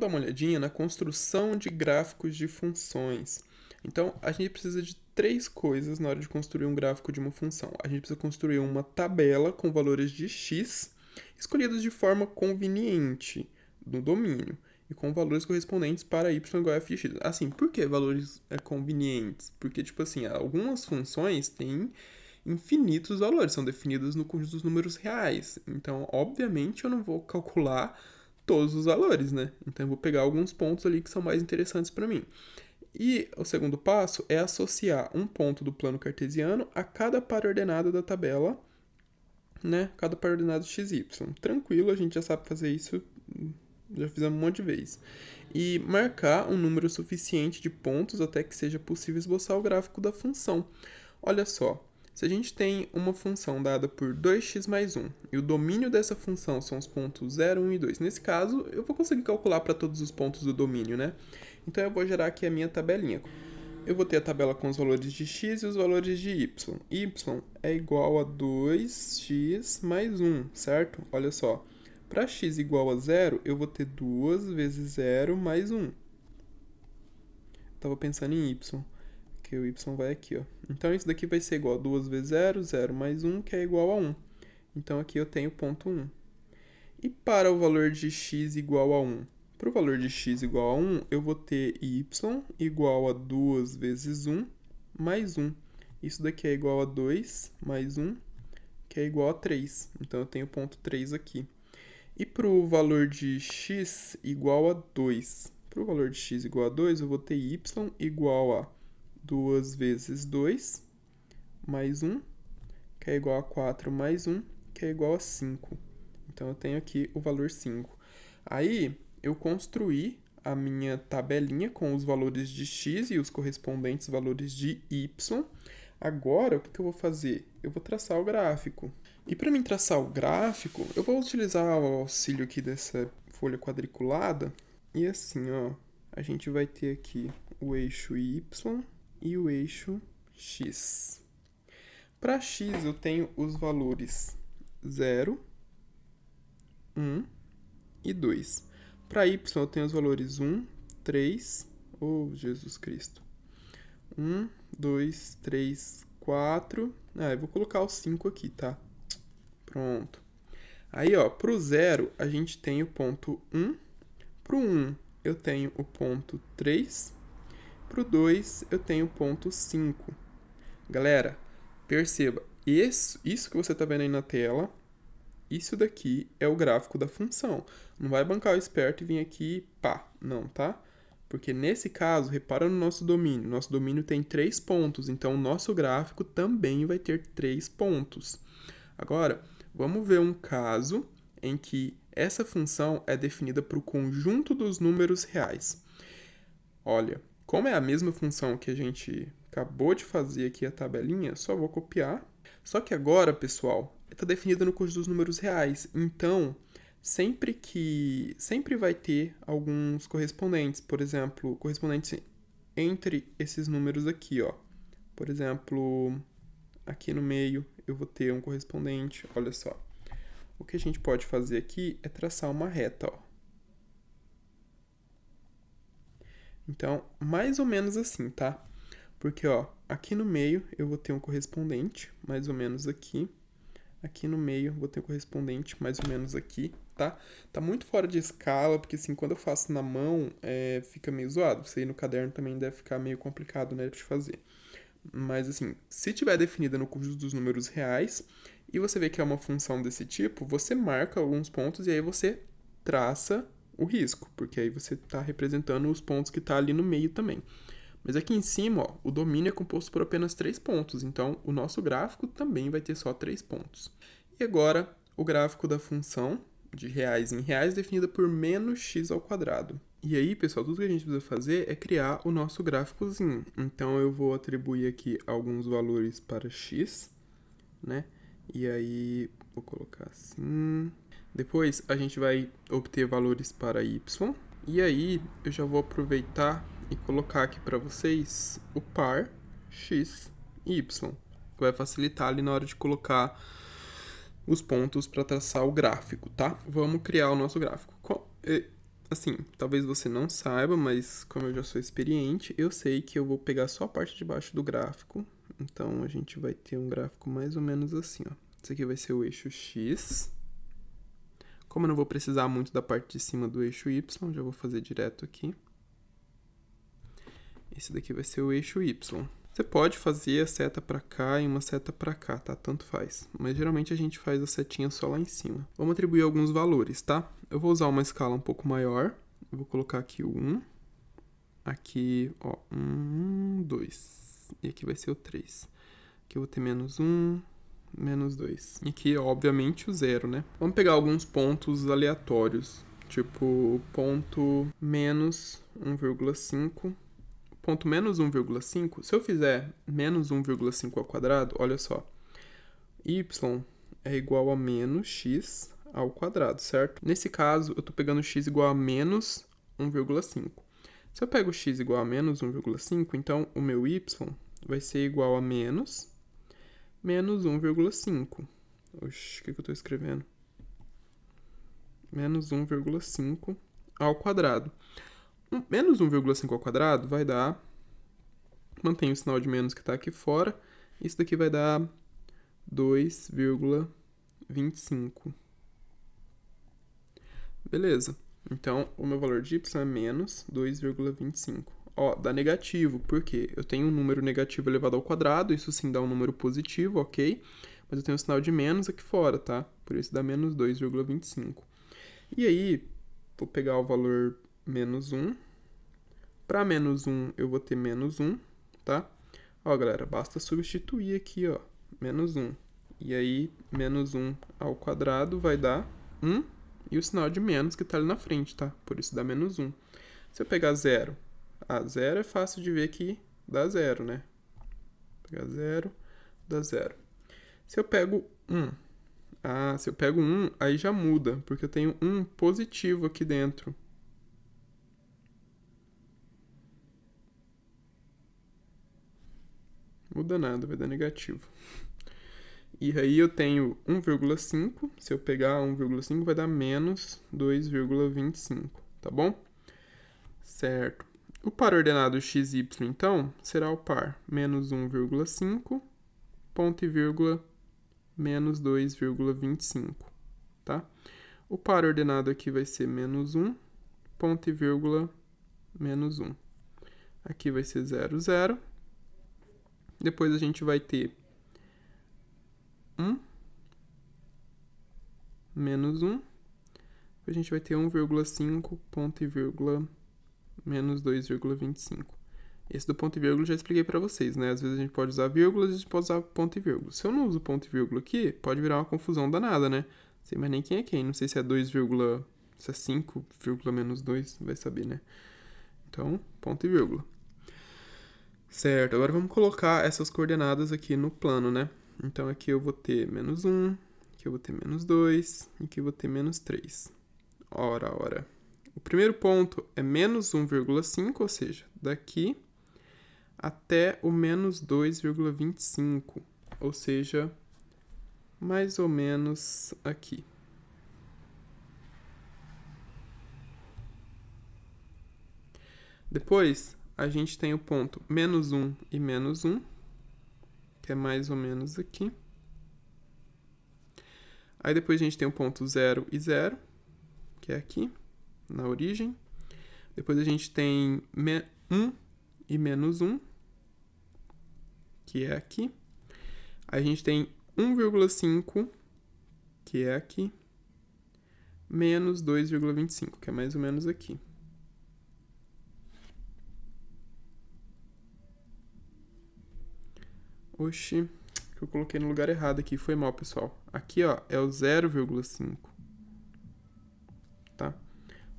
vamos dar uma olhadinha na construção de gráficos de funções. Então, a gente precisa de três coisas na hora de construir um gráfico de uma função. A gente precisa construir uma tabela com valores de x escolhidos de forma conveniente no domínio e com valores correspondentes para y igual a f de x. Assim, por que valores convenientes? Porque, tipo assim, algumas funções têm infinitos valores, são definidas no conjunto dos números reais. Então, obviamente, eu não vou calcular todos os valores, né? Então, eu vou pegar alguns pontos ali que são mais interessantes para mim. E o segundo passo é associar um ponto do plano cartesiano a cada par ordenado da tabela, né? Cada par ordenado xy. Tranquilo, a gente já sabe fazer isso, já fizemos um monte de vezes. E marcar um número suficiente de pontos até que seja possível esboçar o gráfico da função. Olha só, se a gente tem uma função dada por 2x mais 1, e o domínio dessa função são os pontos 0, 1 e 2. Nesse caso, eu vou conseguir calcular para todos os pontos do domínio, né? Então, eu vou gerar aqui a minha tabelinha. Eu vou ter a tabela com os valores de x e os valores de y. Y é igual a 2x mais 1, certo? Olha só. Para x igual a 0, eu vou ter 2 vezes 0 mais 1. Estava pensando em y, que o y vai aqui, ó. Então, isso daqui vai ser igual a 2 vezes 0, 0 mais 1, que é igual a 1. Então, aqui eu tenho ponto 1. E para o valor de x igual a 1? Para o valor de x igual a 1, eu vou ter y igual a 2 vezes 1 mais 1. Isso daqui é igual a 2 mais 1, que é igual a 3. Então, eu tenho ponto 3 aqui. E para o valor de x igual a 2? Para o valor de x igual a 2, eu vou ter y igual a 2 vezes 2 mais 1, que é igual a 4 mais 1, que é igual a 5. Então, eu tenho aqui o valor 5. Aí, eu construí a minha tabelinha com os valores de x e os correspondentes valores de y. Agora, o que eu vou fazer? Eu vou traçar o gráfico. E para mim traçar o gráfico, eu vou utilizar o auxílio aqui dessa folha quadriculada. E assim, ó, a gente vai ter aqui o eixo y e o eixo x. Para x, eu tenho os valores 0, 1 e 2. Para y, eu tenho os valores 1, 3, oh, Jesus Cristo. 1, 2, 3, 4. Eu vou colocar o 5 aqui, tá? Pronto. Aí, ó, pro 0, a gente tem o ponto 1. Pro 1, eu tenho o ponto 3. Pro 2, eu tenho o ponto 5. Galera, perceba, isso que você tá vendo aí na tela, isso daqui é o gráfico da função. Não vai bancar o esperto e vir aqui, pá, não, tá? Porque nesse caso, repara no nosso domínio. Nosso domínio tem 3 pontos, então o nosso gráfico também vai ter 3 pontos. Agora, vamos ver um caso em que essa função é definida para o conjunto dos números reais. Olha, como é a mesma função que a gente acabou de fazer aqui a tabelinha, só vou copiar. Só que agora, pessoal, está definida no conjunto dos números reais. Então, sempre vai ter alguns correspondentes. Por exemplo, correspondentes entre esses números aqui, ó. Por exemplo, aqui no meio eu vou ter um correspondente. Olha só. O que a gente pode fazer aqui é traçar uma reta, ó. Então, mais ou menos assim, tá? Porque, ó, aqui no meio eu vou ter um correspondente, mais ou menos aqui. Aqui no meio vou ter um correspondente, mais ou menos aqui, tá? Tá muito fora de escala, porque assim, quando eu faço na mão, fica meio zoado. Isso aí no caderno também deve ficar meio complicado, né, de fazer. Mas assim, se tiver definida no conjunto dos números reais, e você vê que é uma função desse tipo, você marca alguns pontos e aí você traça o risco, porque aí você está representando os pontos que está ali no meio também. Mas aqui em cima, ó, o domínio é composto por apenas 3 pontos, então o nosso gráfico também vai ter só 3 pontos. E agora, o gráfico da função de reais em reais definida por menos x ao quadrado. E aí, pessoal, tudo que a gente precisa fazer é criar o nosso gráficozinho. Então, eu vou atribuir aqui alguns valores para x, né? E aí, vou colocar assim. Depois, a gente vai obter valores para y. E aí, eu já vou aproveitar e colocar aqui para vocês o par x e y, que vai facilitar ali na hora de colocar os pontos para traçar o gráfico, tá? Vamos criar o nosso gráfico. assim, talvez você não saiba, mas como eu já sou experiente, eu sei que eu vou pegar só a parte de baixo do gráfico. Então, a gente vai ter um gráfico mais ou menos assim, ó. Esse aqui vai ser o eixo X. Como eu não vou precisar muito da parte de cima do eixo Y, já vou fazer direto aqui. Esse daqui vai ser o eixo Y. Você pode fazer a seta para cá e uma seta para cá, tá? Tanto faz. Mas geralmente a gente faz a setinha só lá em cima. Vamos atribuir alguns valores, tá? Eu vou usar uma escala um pouco maior. Eu vou colocar aqui o 1. Aqui, ó, 1, 2. E aqui vai ser o 3. Aqui eu vou ter menos 1, menos 2. E aqui, obviamente, o 0, né? Vamos pegar alguns pontos aleatórios. Tipo, ponto menos 1,5. Ponto menos 1,5, se eu fizer menos 1,5 ao quadrado, olha só, y é igual a menos x ao quadrado, certo? Nesse caso, eu estou pegando x igual a menos 1,5. Se eu pego x igual a menos 1,5, então o meu y vai ser igual a menos 1,5. Oxi, o que eu estou escrevendo? Menos 1,5 ao quadrado. Menos 1,5 ao quadrado vai dar, mantém o sinal de menos que está aqui fora, isso daqui vai dar 2,25. Beleza, então o meu valor de y é menos 2,25. Ó, dá negativo, porque eu tenho um número negativo elevado ao quadrado, isso sim dá um número positivo, ok? Mas eu tenho um sinal de menos aqui fora, tá? Por isso dá menos 2,25. E aí, vou pegar o valor menos 1. Para menos 1, eu vou ter menos 1, tá? Ó, galera, basta substituir aqui, ó, menos 1. E aí, menos 1 ao quadrado vai dar 1 e o sinal de menos que tá ali na frente, tá? Por isso dá menos 1. Se eu pegar 0, 0 é fácil de ver que dá 0, né? Vou pegar 0, dá 0. Se eu pego 1, se eu pego 1, aí já muda, porque eu tenho 1 positivo aqui dentro. Muda nada, vai dar negativo. E aí eu tenho 1,5, se eu pegar 1,5 vai dar menos 2,25, tá bom? Certo. O par ordenado xy, então, será o par menos 1,5, ponto e vírgula, menos 2,25, tá? O par ordenado aqui vai ser menos 1, ponto e vírgula, menos 1. Aqui vai ser 0, 0. Depois a gente vai ter 1, menos 1. A gente vai ter 1,5, ponto e vírgula, menos 2,25. Esse do ponto e vírgula eu já expliquei para vocês, né? Às vezes a gente pode usar vírgula, a gente pode usar ponto e vírgula. Se eu não uso ponto e vírgula aqui, pode virar uma confusão danada, né? Não sei mais nem quem é quem. Não sei se é 2, se é 5, menos 2, vai saber, né? Então, ponto e vírgula. Certo, agora vamos colocar essas coordenadas aqui no plano, né? Então aqui eu vou ter menos 1, aqui eu vou ter menos 2, e aqui eu vou ter menos 3. Ora. O primeiro ponto é menos 1,5, ou seja, daqui até o menos 2,25, ou seja, mais ou menos aqui. Depois, a gente tem o ponto menos 1 e menos 1, que é mais ou menos aqui. Aí depois a gente tem o ponto 0 e 0, que é aqui, na origem. Depois a gente tem 1 e menos 1, que é aqui. Aí a gente tem 1,5, que é aqui. Menos 2,25, que é mais ou menos aqui. Oxi, que eu coloquei no lugar errado aqui, foi mal, pessoal. Aqui, ó, é o 0,5, tá?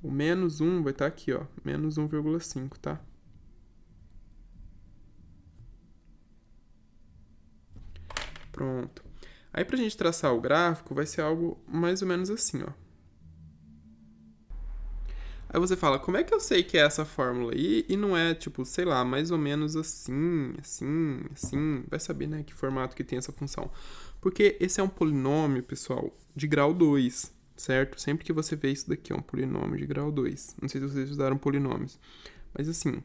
O menos 1 vai estar aqui, ó, menos 1,5, tá? Pronto. Aí, pra gente traçar o gráfico, vai ser algo mais ou menos assim, ó. Aí você fala, como é que eu sei que é essa fórmula? E não é, tipo, sei lá, mais ou menos assim. Vai saber, né, que formato que tem essa função. Porque esse é um polinômio, pessoal, de grau 2. certo? Sempre que você vê isso daqui é um polinômio de grau 2. Não sei se vocês usaram polinômios, mas assim,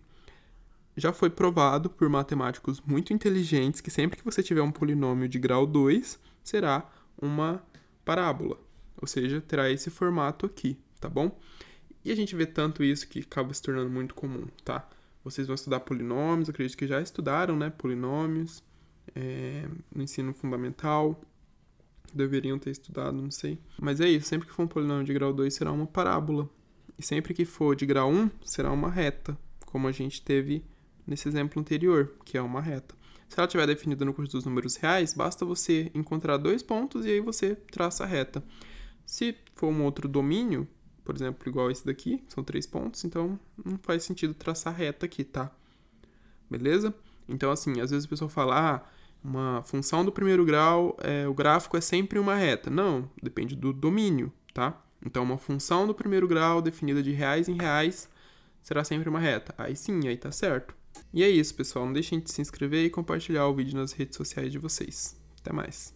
já foi provado por matemáticos muito inteligentes que sempre que você tiver um polinômio de grau 2, será uma parábola, ou seja, terá esse formato aqui, tá bom? E a gente vê tanto isso que acaba se tornando muito comum, tá? Vocês vão estudar polinômios, acredito que já estudaram, né, polinômios, no ensino fundamental, deveriam ter estudado, não sei. Mas é isso, sempre que for um polinômio de grau 2 será uma parábola, e sempre que for de grau 1 será uma reta, como a gente teve nesse exemplo anterior, que é uma reta. Se ela estiver definida no curso dos números reais, basta você encontrar 2 pontos e aí você traça a reta. Se for um outro domínio, por exemplo, igual esse daqui, são 3 pontos, então não faz sentido traçar reta aqui, tá? Beleza? Então, assim, às vezes a pessoa fala, uma função do primeiro grau, o gráfico é sempre uma reta. Não, depende do domínio, tá? Então, uma função do primeiro grau definida de reais em reais será sempre uma reta. Aí sim, aí tá certo. E é isso, pessoal. Não deixem de se inscrever e compartilhar o vídeo nas redes sociais de vocês. Até mais.